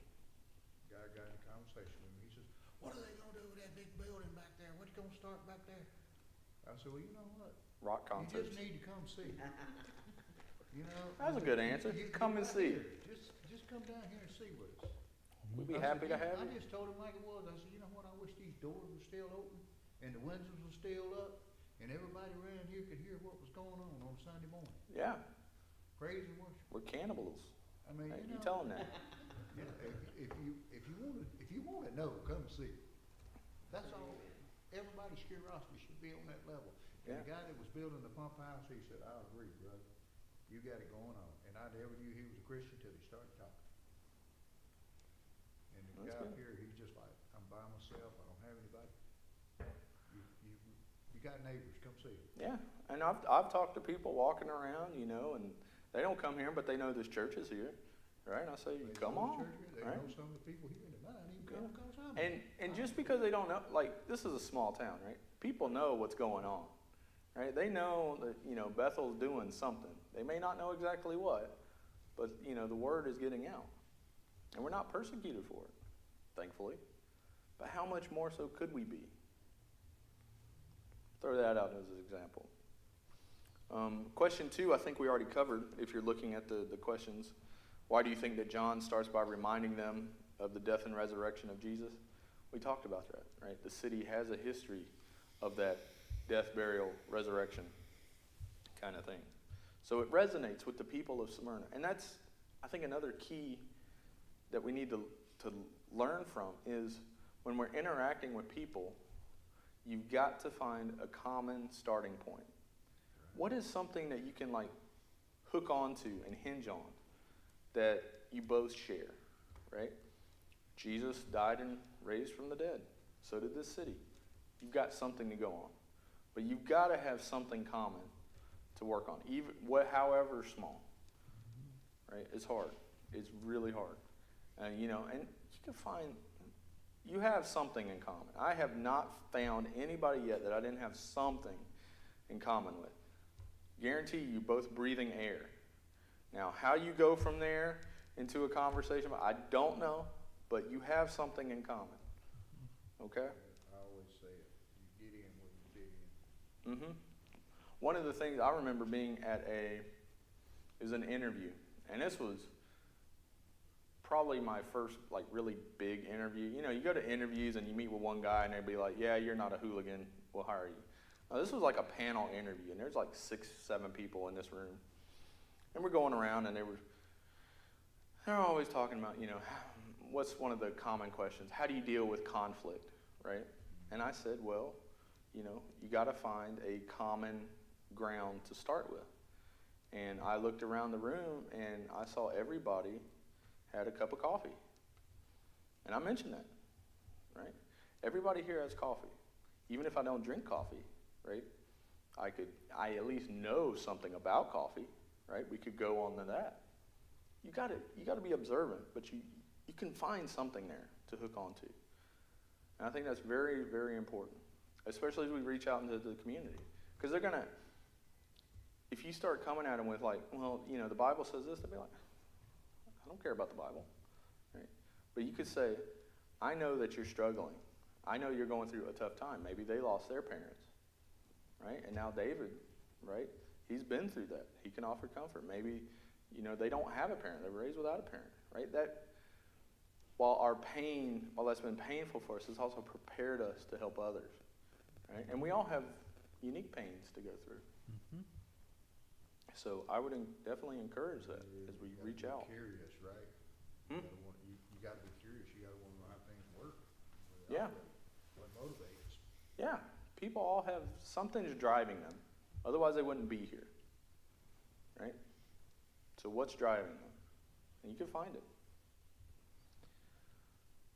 Guy got in a conversation with me. He says, "What are they gonna do with that big building back there? What's gonna start back there?" I said, "Well, you know what? Rock You concerts. just need to come see. That's a good answer. Come and right see. here. Just come down here and see with us." We'd be I happy said, to have I you. just told him like it was. I said, "You know what? I wish these doors were still open and the windows were still up and everybody around here could hear what was going on Sunday morning. Yeah, Praise and worship." we're cannibals. I mean, Hey, you you know, tell them that. if you want to know, come see. That's all. Everybody's curiosity should be on that level. And the Yeah. guy that was building the pump house, he said, "I agree, brother. You got it going on." And I never knew he was a Christian till he started talking. And the That's guy up good. here, he's just like, "I'm by myself. I don't have anybody." You got neighbors. Come see. Yeah, and I've talked to people walking around, and they don't come here, but they know this church is here, right? And I say, They come know the on, church here, They right? know some of the people here that might even come Yeah. because I'm here. And just because they don't know, like, this is a small town, right? People know what's going on, right? They know that, Bethel's doing something. They may not know exactly what, but, the word is getting out. And we're not persecuted for it, thankfully. But how much more so could we be? Throw that out as an example. Question 2, I think we already covered, if you're looking at the questions. Why do you think that John starts by reminding them of the death and resurrection of Jesus? We talked about that, right? The city has a history of that death, burial, resurrection kind of thing. So it resonates with the people of Smyrna. And that's, I think, another key that we need to learn from is when we're interacting with people, you've got to find a common starting point. What is something that you can hook onto and hinge on that you both share, right? Jesus died and raised from the dead. So did this city. You've got something to go on. But you've got to have something common to work on, however small, right? It's hard. It's really hard. And you can find, you have something in common. I have not found anybody yet that I didn't have something in common with. Guarantee you both breathing air. Now, how you go from there into a conversation, I don't know, but you have something in common. Okay? I always say it, you get in where you fit in. Mm-hmm. One of the things I remember being at it was an interview, and this was probably my first like really big interview. You know, you go to interviews and you meet with one guy and they'd be like, "Yeah, you're not a hooligan, we'll hire you." Now, this was like a panel interview, and there's like 6, 7 people in this room, and we're going around, and they're always talking about, you know, what's one of the common questions? How do you deal with conflict, right? And I said, well, you know, you got to find a common ground to start with. And I looked around the room and I saw everybody had a cup of coffee. And I mentioned that, right? Everybody here has coffee. Even if I don't drink coffee, right? I at least know something about coffee, right? We could go on to that. You got to be observant, but you can find something there to hook onto. And I think that's very, very important, especially as we reach out into the community. Because they're going to, if you start coming at them with like, well, you know, the Bible says this, they'll be like, I don't care about the Bible, right? But you could say, I know that you're struggling. I know you're going through a tough time. Maybe they lost their parents, right? And now David, right? He's been through that. He can offer comfort. Maybe, you know, they don't have a parent. They were raised without a parent, right? That, while that's been painful for us, it's also prepared us to help others, right? And we all have unique pains to go through. Mm-hmm. So I would definitely encourage that as we reach out. Curious, right? Hmm? You got to be curious. You got to want to know how things work. Yeah. What motivates? Yeah. People all have something's driving them. Otherwise, they wouldn't be here, right? So what's driving them? And you can find it.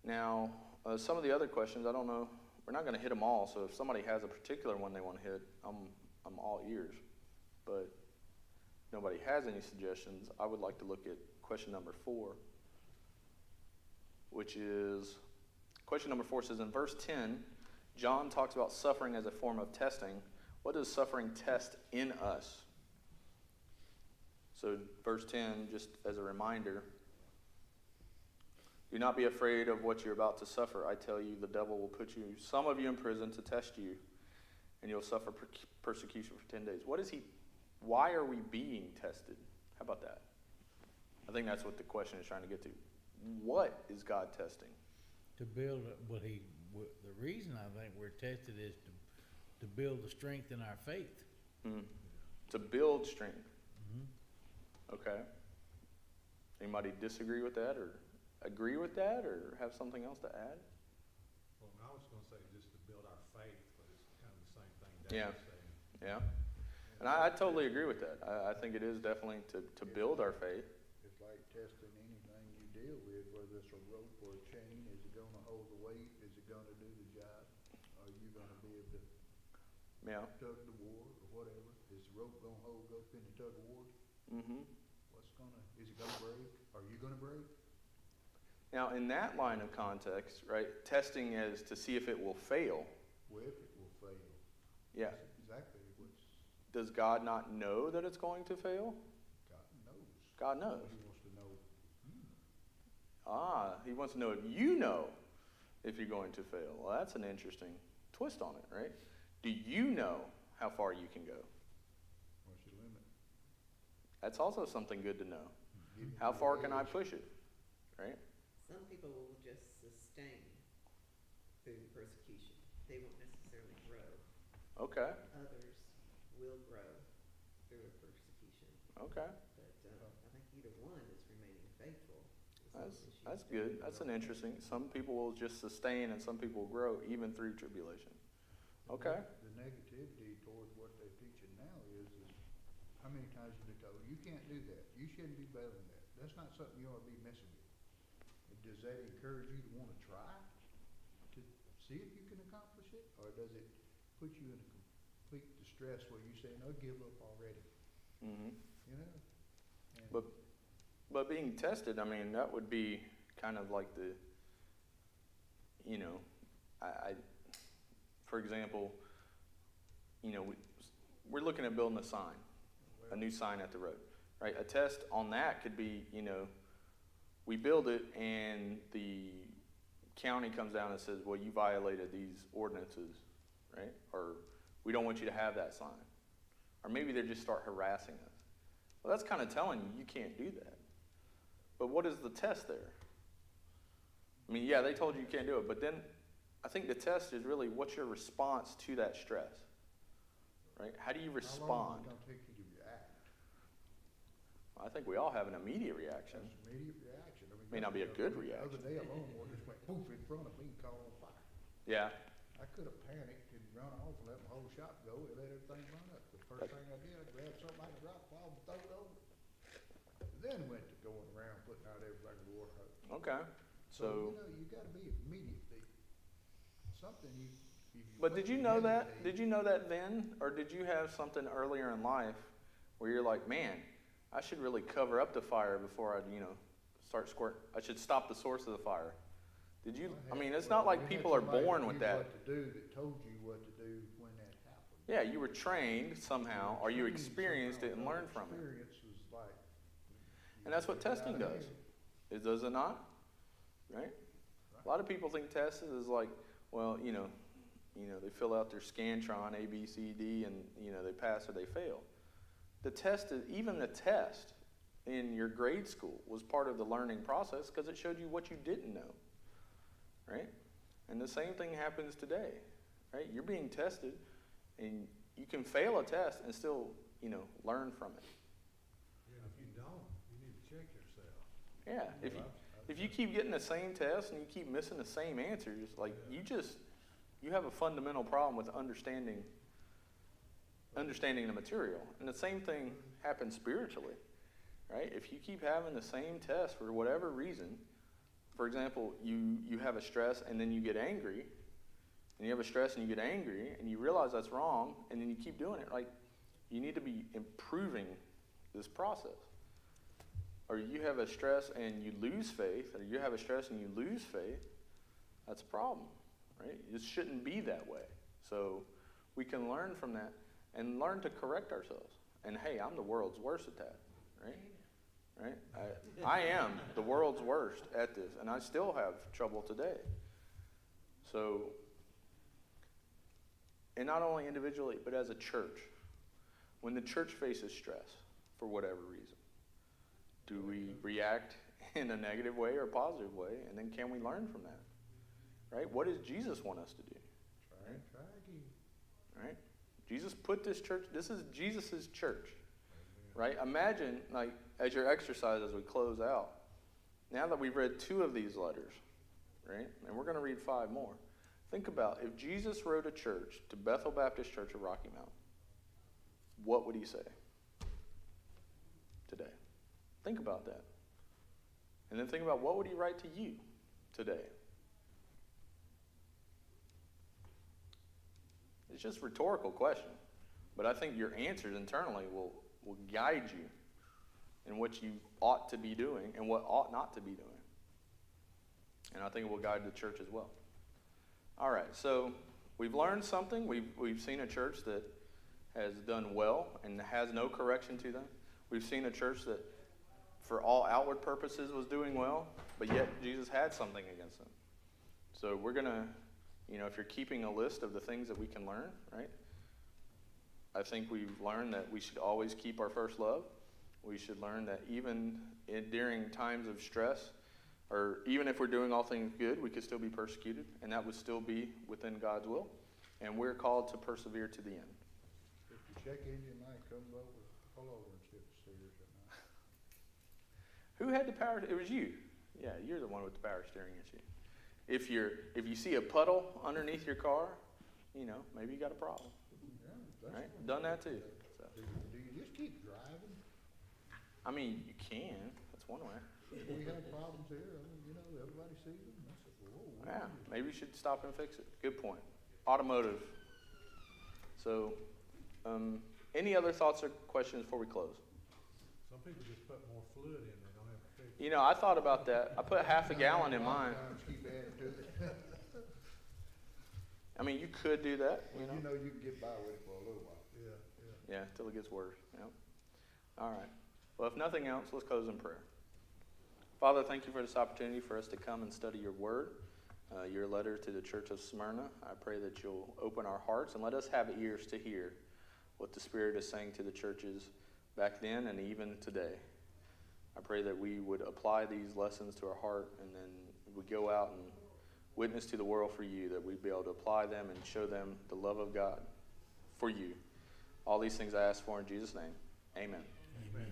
Now, some of the other questions, I don't know. We're not going to hit them all. So if somebody has a particular one they want to hit, I'm all ears. But if nobody has any suggestions, I would like to look at question number 4, which is, question number 4 says, in verse 10, John talks about suffering as a form of testing. What does suffering test in us? So verse 10, just as a reminder, do not be afraid of what you're about to suffer. I tell you, the devil will put some of you in prison to test you, and you'll suffer persecution for 10 days. Why are we being tested? How about that? I think that's what the question is trying to get to. What is God testing? To build, the reason I think we're tested is to build the strength in our faith. To build strength. Mm-hmm. Okay. Anybody disagree with that or agree with that or have something else to add? Well, I was gonna say just to build our faith, but it's kind of the same thing Yeah. David's saying. Yeah. And I totally agree with that. I think it is definitely to build our faith. It's like testing anything you deal with, whether it's a rope or a chain. Is it going to hold the weight? Is it going to do the job? Are you going to be able to Yeah. tug the ward or whatever? Is the rope going to hold up in the tug of war? Mm-hmm. Is it going to break? Are you going to break? Now, in that line of context, right, testing is to see if it will fail. Well, if it will fail. Yeah. That's exactly what's Does God not know that it's going to fail? God knows. God knows. He wants to know. He wants to know if you know if you're going to fail. Well, that's an interesting twist on it, right? Do you know how far you can go? What's your limit? That's also something good to know. Give me How the far can I edge. push it, right? Some people will just sustain through the persecution. They won't necessarily grow. Okay, Others will grow through a persecution. okay. But I think either one is remaining faithful. as long as you That's stay good. in That's the an interesting. Some people will just sustain and some people will grow even through tribulation. Okay. The negativity towards what they're teaching now is how many times have they told you can't do that? You shouldn't be battling that. That's not something you ought to be messing with. And does that encourage you to want to try to see if you can accomplish it? Or does it put you in a complete distress where you say, no, give up already? Mm-hmm. You know? And But being tested, I mean, that would be kind of like the, you know, for example, you know, we're looking at building a sign, a new sign at the road, right? A test on that could be, you know, we build it and the county comes down and says, well, you violated these ordinances, right? Or we don't want you to have that sign. Or maybe they just start harassing us. Well, that's kind of telling you can't do that. But what is the test there? I mean, yeah, they told you can't do it, but then I think the test is really what's your response to that stress, right? How do you respond? How long is it gonna take you to react? I think we all have an immediate reaction. That's an immediate reaction. I mean, May not be a good The reaction. other day, a lawnmower just went poof in front of me and caught on fire. Yeah, I could have panicked and run off and let my whole shop go and let everything run up. The first thing I did, I grabbed something I could drop off and throw it over. Then went to going around putting out everything with water hose. okay. So, You know, you gotta be immediately, something you. but did you know that? Did you know that then? Or did you have something earlier in life where you're like, man, I should really cover up the fire before I, you know, start squirting. I should stop the source of the fire. Did you? I mean, it's not like people are born with that. What to do that told you what to do when that happened. Yeah, you were trained somehow, or you experienced it and learned from it. Experience was like. And that's what testing does. It does it not? Right? A lot of people think testing is like, well, you know, they fill out their Scantron A, B, C, D, and you know they pass or they fail. The test is, even the test in your grade school was part of the learning process because it showed you what you didn't know. Right? And the same thing happens today. Right? You're being tested, and you can fail a test and still, you know, learn from it. And if you don't, you need to check yourself. Yeah. If you keep getting the same test and you keep missing the same answers, like you have a fundamental problem with understanding the material. And the same thing happens spiritually, right? If you keep having the same test for whatever reason, for example, you have a stress and then you get angry, and you have a stress and you get angry, and you realize that's wrong, and then you keep doing it, like you need to be improving this process. Or you have a stress and you lose faith, or you have a stress and you lose faith, that's a problem, right? It shouldn't be that way. So we can learn from that and learn to correct ourselves. And hey, I'm the world's worst at that, right? I am the world's worst at this, and I still have trouble today. So, and not only individually, but as a church, when the church faces stress for whatever reason, do we react in a negative way or a positive way? And then can we learn from that? Right? What does Jesus want us to do? Try again. Right? Jesus put this church, this is Jesus' church. Right? Imagine, like, as your exercise as we close out, now that we've read 2 of these letters, right? And we're going to read 5 more. Think about if Jesus wrote a church to Bethel Baptist Church of Rocky Mount, what would he say today? Think about that. And then think about what would he write to you today? It's just a rhetorical question. But I think your answers internally will guide you in what you ought to be doing and what ought not to be doing. And I think it will guide the church as well. All right, so we've learned something. We've seen a church that has done well and has no correction to them. We've seen a church that for all outward purposes was doing well, but yet Jesus had something against them. So we're going to, if you're keeping a list of the things that we can learn, right? I think we've learned that we should always keep our first love. We should learn that even during times of stress, or even if we're doing all things good, we could still be persecuted, and that would still be within God's will. And we're called to persevere to the end. If your check engine light comes over, pull over and see if it's Sears or not. Who had the power? It was you. Yeah, you're the one with the power steering issue. If you see a puddle underneath your car, maybe you got a problem. Yeah, Right? Done that too. So. Do you just keep driving? I mean, you can. That's one way. We have problems here. I mean, everybody sees them. I said, whoa. Yeah, maybe you should stop and fix it. Good point. Automotive. So, any other thoughts or questions before we close? Some people just put more fluid in, they don't have to fix it. I thought about that. I put half a gallon in mine. Sometimes keep adding to it. I mean, you could do that. Well, you can get by with it for a little while. Yeah. Yeah, till it gets worse. All right. Well, if nothing else, let's close in prayer. Father, thank you for this opportunity for us to come and study your word, your letter to the church of Smyrna. I pray that you'll open our hearts and let us have ears to hear what the Spirit is saying to the churches back then and even today. I pray that we would apply these lessons to our heart, and then we go out and witness to the world for you, that we'd be able to apply them and show them the love of God for you. All these things I ask for in Jesus' name. Amen. Amen.